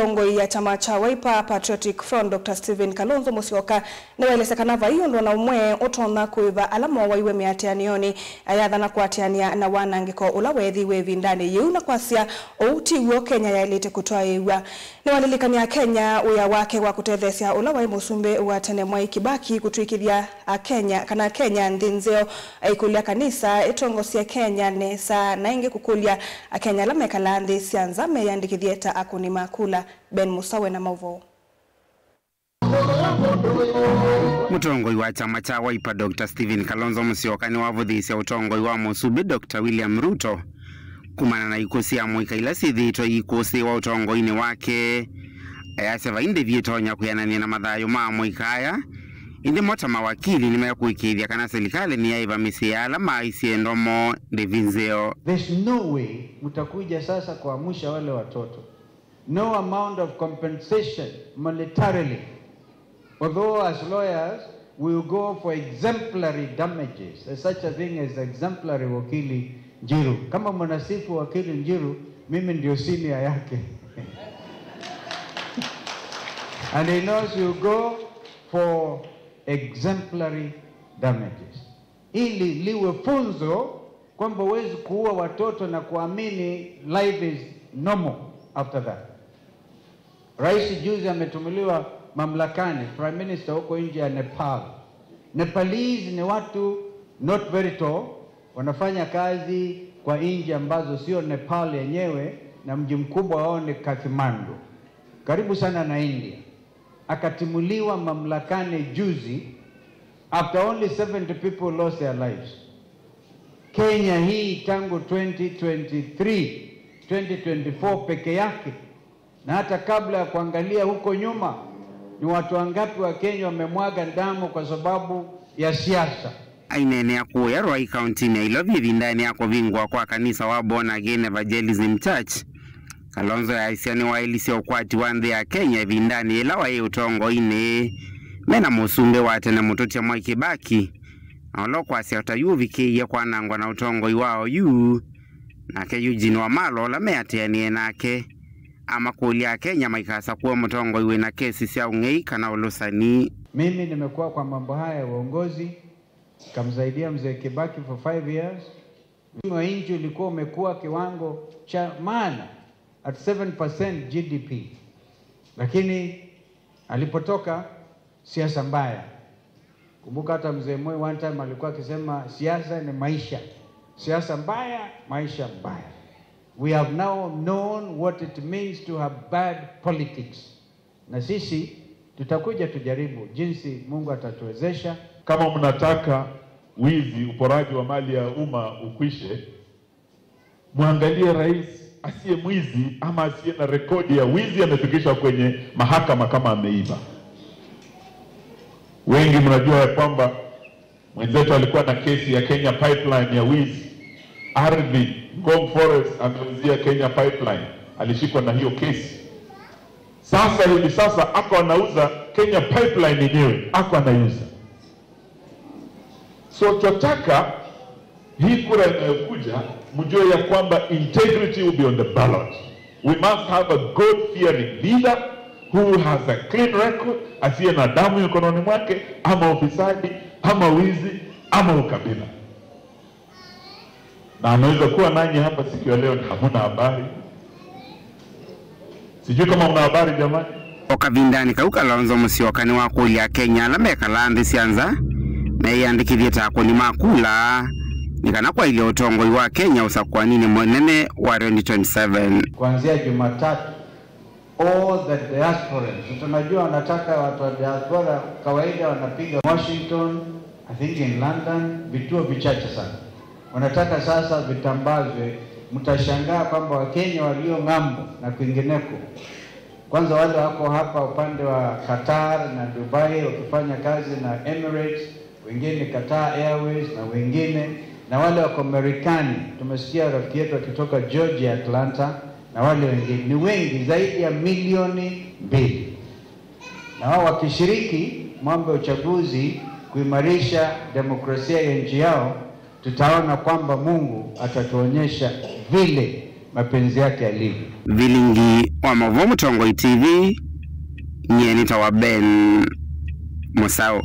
Ngoi ya chama cha Wiper Patriotic Front Dr. Stephen Kalonzo Musyoka ni waelesekana vaiyo ndo na umwe utona kuiva alamo waiwe miatianioni ayathana kuatiania na wanangiko ulawethi wevi ndani yu na kwasia outi uo Kenya ya ilite kutoa iwa ni walilikania Kenya uya wake wa kutethesia ulawai musumbe wa tene Mwai Kibaki kutuikiria Kenya Kenya ndinzeo ikulia kanisa itongosia Kenya nesa na ingi kukulia Kenya lamekala ndi sianzame yandikithieta akuni makula Ben Musawe na Mauvo. Mutongoi wa chama cha Wiper Dr. Stephen Kalonzo Musyoka ni wavuthisia utongoi wa musumbi Dr. William Ruto kumana na ikusi ya mwika ila sithito ikusi wa utongoini wake ayaseva indi vietonya kuyanania na mathayo ma mwika aya indi mota mawakili ni maya kuikithia kana serikali ni yaiva misiala maisi ndomo ndivinzeo. There's no way mutakuja sasa kuamsha wale watoto. No amount of compensation monetarily. Although as lawyers we will go for exemplary damages. There's such a thing as exemplary wakili Njiru. Kama mnasifu wakili Njiru, mimi ndio senior yake. And he knows you go for exemplary damages. Ili liwe funzo kwamba huwezi kuua watoto na kuamini life is normal after that. Rais juzi ametumiliwa mamlakani, Prime Minister huko nje ya Nepal. Nepalese ni watu not very tall, wanafanya kazi kwa nchi ambazo sio Nepal yenyewe na mji mkubwa wao ni Kathmandu. Karibu sana na India. Akatimuliwa mamlakani juzi after only 70 people lost their lives. Kenya hii tangu 2024 peke yake na hata kabla ya kuangalia huko nyuma ni watu wangapi wa Kenya wamemwaga damu kwa sababu ya siasa. Ainene ya kuya Roi County na ilovye vindani ya kuvingwa kwa kanisa wa Born Again Evangelism Church. Kalonzo ya isiani wa ilisi ya ukwati wande ya Kenya vindani ila wa utongo ine mena musumbe wa tena mututi ya Mwai Kibaki na olo kwa siya uviki ya kwa nangwa na utongo iwao yu na ke Eugene Wamalwa la meatianie nake ama kulia Kenya maikasa kuwa mutongo iwe na kesi siya ungei kana ulosani. Mimi nimekuwa kwa mambo haya ya uongozi kamsaidia mzee Kibaki for 5 years. Mwa inchi ulikuwa umekuwa kiwango cha maana at 7% GDP. Lakini alipotoka siasa mbaya. Kumbuka hata mzee Moi one time alikuwa akisema siasa ni maisha. Siasa mbaya, maisha mbaya. We have now known what it means to have bad politics. Na sisi tutakuja tujaribu jinsi Mungu atatuwezesha. Kama mnataka wizi, uporaji wa mali ya umma ukwishe, muangalie rais asiye mwizi ama asiye na rekodi ya wizi amefikishwa kwenye mahakama kama ameiba. Wengi mnajua ya kwamba mwenzetu alikuwa na kesi ya Kenya Pipeline ya wizi. Ardhi, Ngong Forest ameuzia Kenya Pipeline. Alishikwa na hiyo kesi. Hivi sasa ako anauza Kenya Pipeline yenyewe, ako anaiuza. So tunataka hii kura inayokuja mjue ya kwamba integrity will be on the ballot. We must have a God-fearing leader who has a clean record, asiye na damu mikononi mwake, ama ufisadi, ama wizi, ama ukabila. Na anaweza kuwa nanyi hapa siku ya leo hamuna habari. Sijui kama mna habari jamani. Okavindani kauka Kalonzo Musyoka ni wakulia Kenya la mekala ndi sianza na yandikithie takoni makula nikana kwa ile utongoi wa Kenya usakwa nini mwenene wa 2027. Kuanzia Jumatatu all the diasporans, tunajua wanataka watu wa diaspora kawaida wanapiga Washington, I think in London, vituo vichache sana. Wanataka sasa vitambazwe, mtashangaa kwamba Wakenya walio ng'ambo na kwingineko. Kwanza wale wako hapa upande wa Qatar na Dubai wakifanya kazi na Emirates, wengine Qatar Airways na wengine, na wale wako Marekani, tumesikia rafiki yetu akitoka Georgia Atlanta, na wale wengine ni wengi zaidi ya 2 milioni. Na wao wakishiriki mambo ya uchaguzi kuimarisha demokrasia ya nchi yao, tutaona kwamba Mungu atatuonyesha vile mapenzi yake yalivyo. Vilingi wa Mavomu Tongoi TV, Nyenita wa Ben Musau.